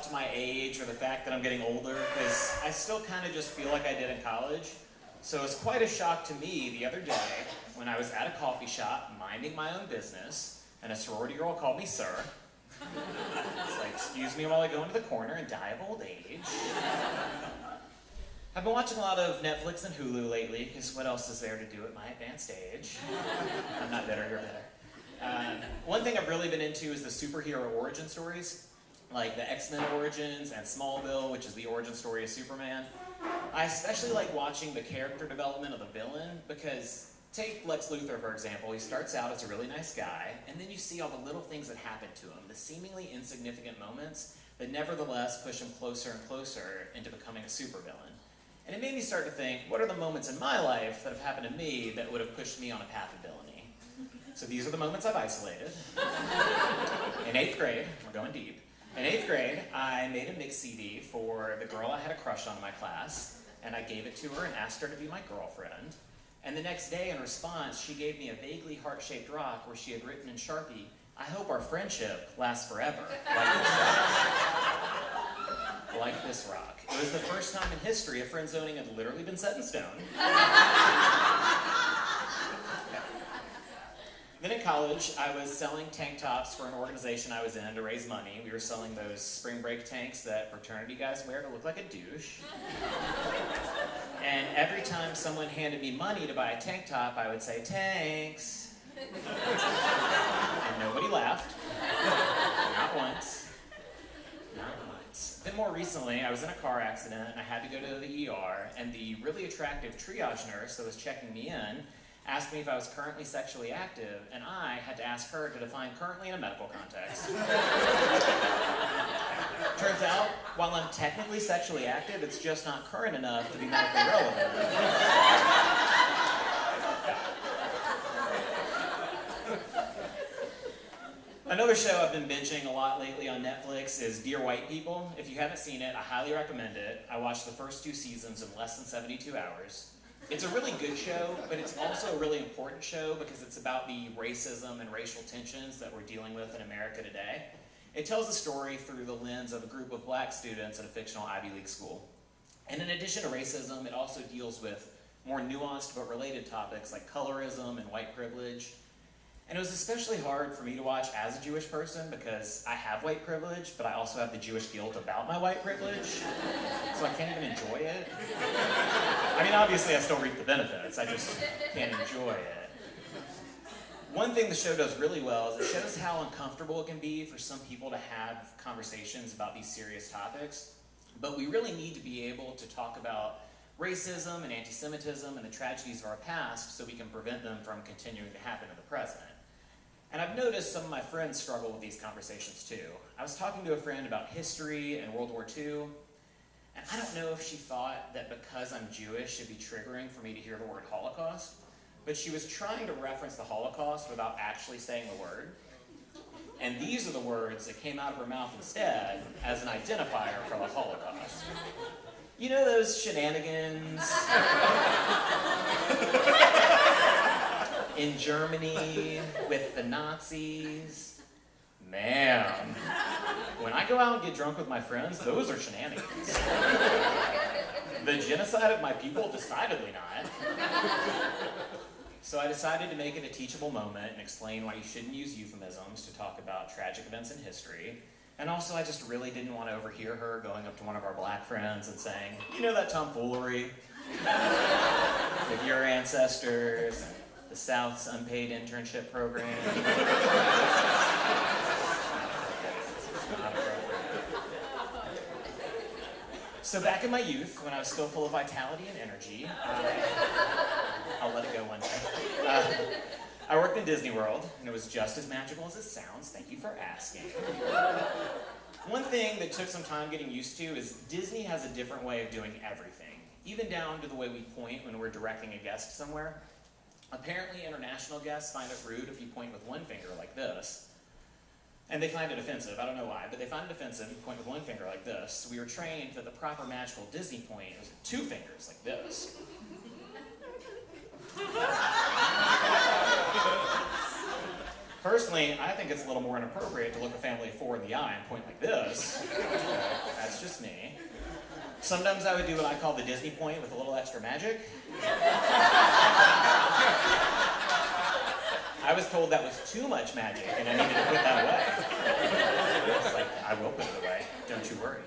to my age or the fact that I'm getting older, because I still kind of just feel like I did in college. So it was quite a shock to me the other day when I was at a coffee shop minding my own business, and a sorority girl called me sir. It's like, excuse me while I go into the corner and die of old age. I've been watching a lot of Netflix and Hulu lately, because what else is there to do at my advanced age? I'm not bitter, you're bitter. One thing I've really been into is the superhero origin stories, like the X-Men origins and Smallville, which is the origin story of Superman. I especially like watching the character development of the villain, because take Lex Luthor, for example. He starts out as a really nice guy, and then you see all the little things that happen to him, the seemingly insignificant moments that nevertheless push him closer and closer into becoming a supervillain. And it made me start to think, what are the moments in my life that have happened to me that would have pushed me on a path of villainy? So these are the moments I've isolated. In 8th grade, we're going deep. In 8th grade, I made a mix CD for the girl I had a crush on in my class, and I gave it to her and asked her to be my girlfriend. And the next day, in response, she gave me a vaguely heart-shaped rock where she had written in Sharpie, "I hope our friendship lasts forever, like this rock." Like this rock. It was the first time in history a friend zoning had literally been set in stone. Then in college, I was selling tank tops for an organization I was in to raise money. We were selling those spring break tanks that fraternity guys wear to look like a douche. And every time someone handed me money to buy a tank top, I would say, "Tanks." And nobody laughed. Not once. Not once. Then more recently, I was in a car accident, and I had to go to the ER, and the really attractive triage nurse that was checking me in asked me if I was currently sexually active, and I had to ask her to define currently in a medical context. Turns out, while I'm technically sexually active, it's just not current enough to be medically relevant. Another show I've been binging a lot lately on Netflix is Dear White People. If you haven't seen it, I highly recommend it. I watched the first 2 seasons in less than 72 hours. It's a really good show, but it's also a really important show because it's about the racism and racial tensions that we're dealing with in America today. It tells the story through the lens of a group of black students at a fictional Ivy League school. And in addition to racism, it also deals with more nuanced but related topics like colorism and white privilege. And it was especially hard for me to watch as a Jewish person because I have white privilege, but I also have the Jewish guilt about my white privilege, so I can't even enjoy it. I mean, obviously I still reap the benefits, I just can't enjoy it. One thing the show does really well is it shows how uncomfortable it can be for some people to have conversations about these serious topics, but we really need to be able to talk about racism and anti-Semitism and the tragedies of our past so we can prevent them from continuing to happen in the present. And I've noticed some of my friends struggle with these conversations too. I was talking to a friend about history and World War II, and I don't know if she thought that because I'm Jewish it'd be triggering for me to hear the word Holocaust, but she was trying to reference the Holocaust without actually saying the word. And these are the words that came out of her mouth instead as an identifier for the Holocaust. You know those shenanigans in Germany with the Nazis? Man, when I go out and get drunk with my friends, those are shenanigans. The genocide of my people, decidedly not. So I decided to make it a teachable moment and explain why you shouldn't use euphemisms to talk about tragic events in history. And also, I just really didn't want to overhear her going up to one of our black friends and saying, "You know that tomfoolery with your ancestors, and the South's unpaid internship program." So back in my youth, when I was still full of vitality and energy, I'll let it go one day. I worked in Disney World, and it was just as magical as it sounds. Thank you for asking. One thing that took some time getting used to is Disney has a different way of doing everything, even down to the way we point when we're directing a guest somewhere. Apparently, international guests find it rude if you point with one finger like this, and they find it offensive. I don't know why, but they find it offensive if you point with one finger like this. So we were trained that the proper magical Disney point was with 2 fingers like this. Personally, I think it's a little more inappropriate to look a family of 4 in the eye and point like this. That's just me. Sometimes I would do what I call the Disney point with a little extra magic. I was told that was too much magic and I needed to put that away. It's like, I will put it away, don't you worry.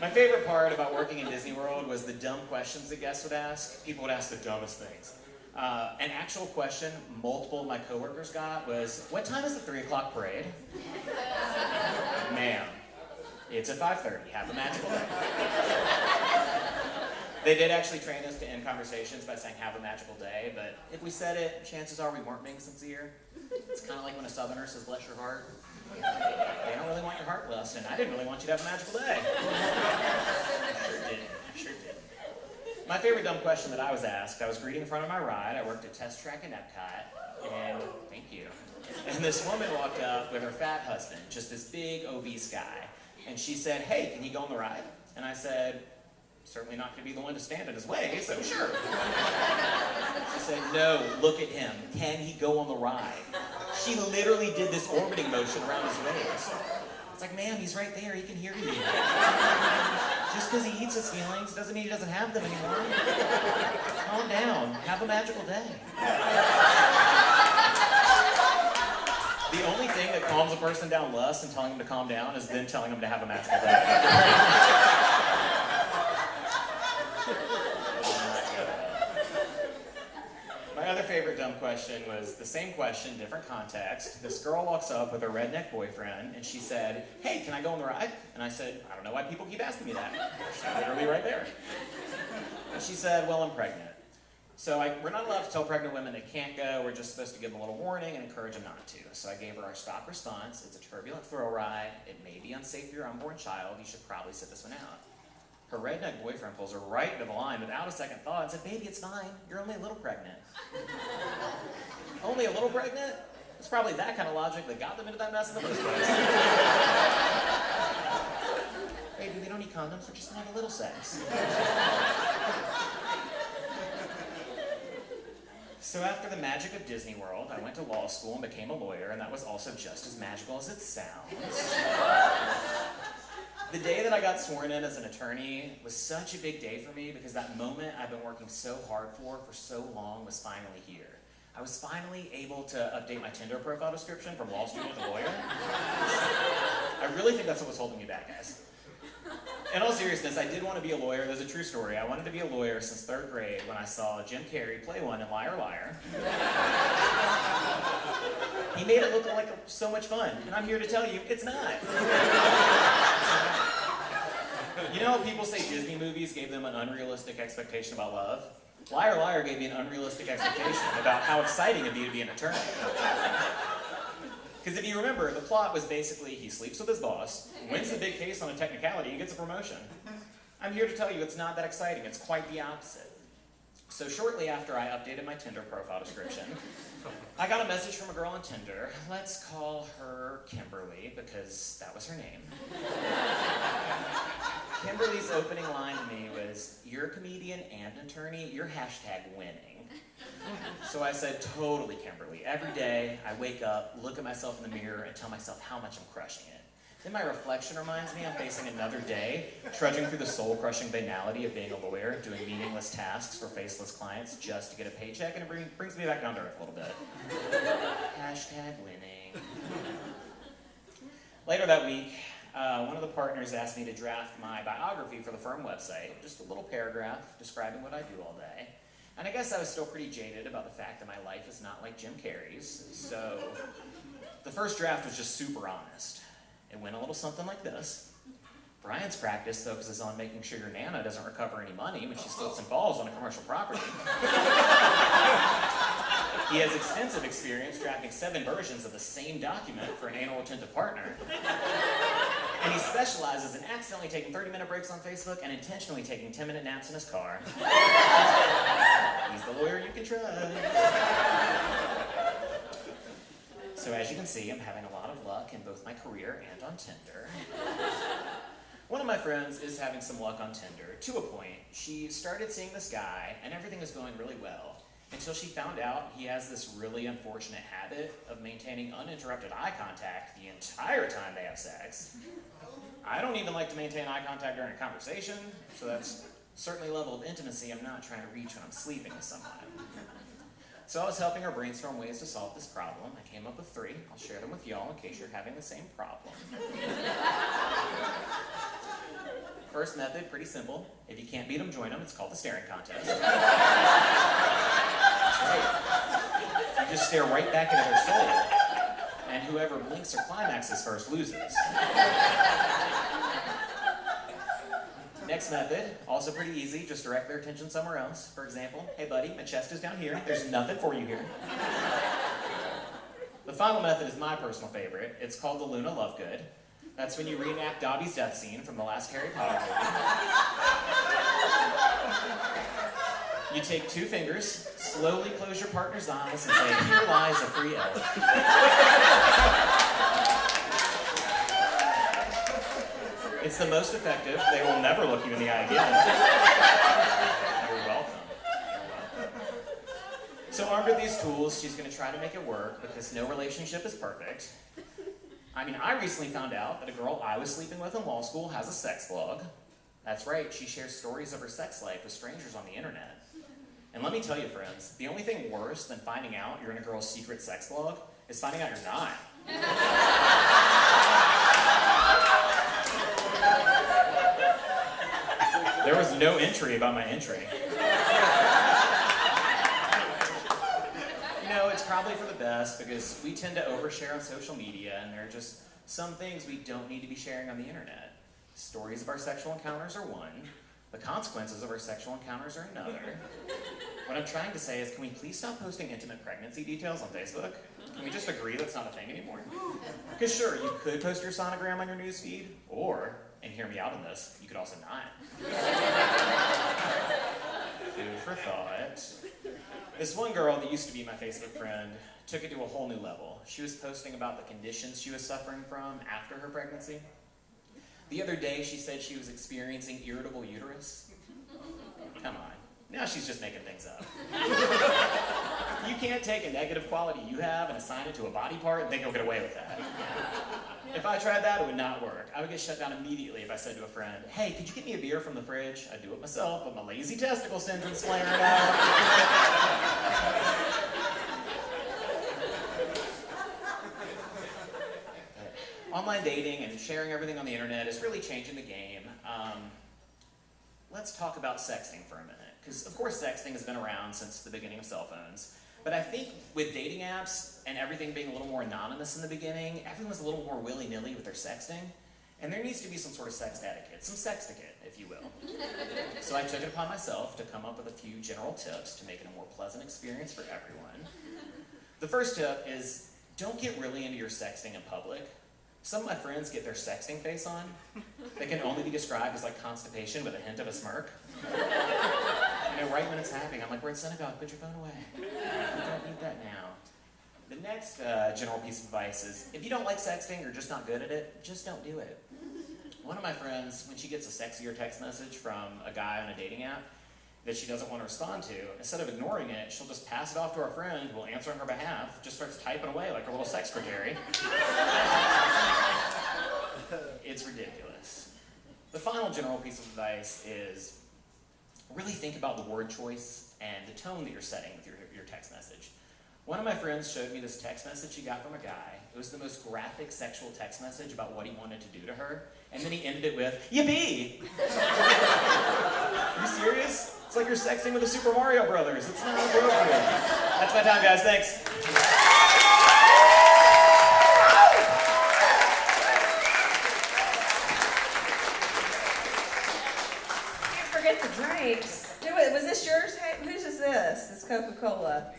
My favorite part about working in Disney World was the dumb questions that guests would ask. People would ask the dumbest things. An actual question multiple of my coworkers got was, what time is the 3 o'clock parade? Ma'am, it's at 5:30. Have a magical day. They did actually train us to end conversations by saying, have a magical day, but if we said it, chances are we weren't being sincere. It's kind of like when a Southerner says, bless your heart. They don't really want your heart blessed, and I didn't really want you to have a magical day. I sure did. My favorite dumb question that I was asked, I was greeting in front of my ride. I worked at Test Track in Epcot, and thank you. And this woman walked up with her fat husband, just this big, obese guy. And she said, hey, can he go on the ride? And I said, certainly not going to be the one to stand in his way, so sure. She said, no, look at him. Can he go on the ride? She literally did this orbiting motion around his waist. It's like, ma'am, he's right there. He can hear you. Just because he eats his feelings doesn't mean he doesn't have them anymore. Calm down. Have a magical day. The only thing that calms a person down less than telling them to calm down is then telling them to have a magical day. My other favorite dumb question was the same question, different context. This girl walks up with her redneck boyfriend, and she said, hey, can I go on the ride? And I said, I don't know why people keep asking me that. She's literally right there. And she said, well, I'm pregnant. So we're not allowed to tell pregnant women they can't go. We're just supposed to give them a little warning and encourage them not to. So I gave her our stock response. It's a turbulent thrill ride. It may be unsafe for your unborn child. You should probably sit this one out. Her redneck boyfriend pulls her right into the line without a second thought and said, baby, it's fine. You're only a little pregnant. Only a little pregnant? It's probably that kind of logic that got them into that mess in the first place. Baby, we don't need condoms. We're just going to have a little sex. So after the magic of Disney World, I went to law school and became a lawyer, and that was also just as magical as it sounds. The day that I got sworn in as an attorney was such a big day for me because that moment I've been working so hard for so long was finally here. I was finally able to update my Tinder profile description from law student to lawyer. I really think that's what was holding me back, guys. In all seriousness, I did want to be a lawyer. There's a true story. I wanted to be a lawyer since 3rd grade when I saw Jim Carrey play one in Liar Liar. He made it look like so much fun, and I'm here to tell you, it's not. You know how people say Disney movies gave them an unrealistic expectation about love? Liar Liar gave me an unrealistic expectation about how exciting it'd be to be an attorney. Because if you remember, the plot was basically he sleeps with his boss, wins the big case on a technicality, and gets a promotion. I'm here to tell you it's not that exciting. It's quite the opposite. So shortly after I updated my Tinder profile description, I got a message from a girl on Tinder. Let's call her Kimberly, because that was her name. Kimberly's opening line to me was, you're a comedian and attorney, you're #winning. So I said, totally, Kimberly. Every day, I wake up, look at myself in the mirror, and tell myself how much I'm crushing it. Then my reflection reminds me I'm facing another day, trudging through the soul-crushing banality of being a lawyer, doing meaningless tasks for faceless clients just to get a paycheck, and it brings me back down to earth a little bit. #winning. Later that week, one of the partners asked me to draft my biography for the firm website, just a little paragraph describing what I do all day. And I guess I was still pretty jaded about the fact that my life is not like Jim Carrey's, so the first draft was just super honest. It went a little something like this. Brian's practice focuses on making sure your Nana doesn't recover any money when she slips and falls on a commercial property. He has extensive experience drafting 7 versions of the same document for an anal retentive partner. And he specializes in accidentally taking 30-minute breaks on Facebook and intentionally taking 10-minute naps in his car. He's the lawyer you can trust. So as you can see, I'm having a lot of luck in both my career and on Tinder. One of my friends is having some luck on Tinder, to a point. She started seeing this guy, and everything was going really well. until she found out he has this really unfortunate habit of maintaining uninterrupted eye contact the entire time they have sex. I don't even like to maintain eye contact during a conversation, so that's certainly a level of intimacy I'm not trying to reach when I'm sleeping with someone. So I was helping her brainstorm ways to solve this problem. I came up with 3. I'll share them with y'all in case you're having the same problem. First method, pretty simple. If you can't beat them, join them. It's called the staring contest. That's right. You just stare right back into their soul, and whoever blinks or climaxes first loses. Next method, also pretty easy, just direct their attention somewhere else. For example, hey buddy, my chest is down here, there's nothing for you here. The final method is my personal favorite. It's called the Luna Lovegood. That's when you reenact Dobby's death scene from the last Harry Potter movie. You take 2 fingers, slowly close your partner's eyes, and say, here lies a free elf. It's the most effective. They will never look you in the eye again. You're welcome. You're welcome. So armed with these tools, she's going to try to make it work because no relationship is perfect. I mean, I recently found out that a girl I was sleeping with in law school has a sex blog. That's right, she shares stories of her sex life with strangers on the internet. And let me tell you, friends, the only thing worse than finding out you're in a girl's secret sex blog is finding out you're not. There was no entry about my entry. You know, it's probably for the best because we tend to overshare on social media, and there are just some things we don't need to be sharing on the internet. Stories of our sexual encounters are one. The consequences of our sexual encounters are another. What I'm trying to say is, can we please stop posting intimate pregnancy details on Facebook? Can we just agree that's not a thing anymore? Because sure, you could post your sonogram on your newsfeed, or, and hear me out on this, you could also not. Food for thought. This one girl that used to be my Facebook friend took it to a whole new level. She was posting about the conditions she was suffering from after her pregnancy. The other day, she said she was experiencing irritable uterus. Come on. Now she's just making things up. You can't take a negative quality you have and assign it to a body part and think you'll get away with that. If I tried that, it would not work. I would get shut down immediately if I said to a friend, hey, could you get me a beer from the fridge? I'd do it myself, but my lazy testicle syndrome's flaring out. Online dating and sharing everything on the internet is really changing the game. Let's talk about sexting for a minute. Because, of course, sexting has been around since the beginning of cell phones. But I think with dating apps and everything being a little more anonymous in the beginning, everyone's a little more willy-nilly with their sexting. And there needs to be some sort of sex etiquette, some sextiquette, if you will. So I took it upon myself to come up with a few general tips to make it a more pleasant experience for everyone. The first tip is, don't get really into your sexting in public. Some of my friends get their sexting face on. They can only be described as like constipation with a hint of a smirk. You know, right when it's happening, I'm like, we're in synagogue, put your phone away. We don't need that now. The next general piece of advice is, if you don't like sexting or just not good at it, just don't do it. One of my friends, when she gets a sexier text message from a guy on a dating app that she doesn't want to respond to, instead of ignoring it, she'll just pass it off to our friend who will answer on her behalf, just starts typing away like a little sex secretary. It's ridiculous. The final general piece of advice is really think about the word choice and the tone that you're setting with your text message. One of my friends showed me this text message he got from a guy. It was the most graphic sexual text message about what he wanted to do to her, and then he ended it with, yippee! Are you serious? It's like you're sexting with the Super Mario Brothers. It's not appropriate. That's my time, guys. Thanks. Forget the drinks. Was this yours? Whose is this? It's Coca-Cola.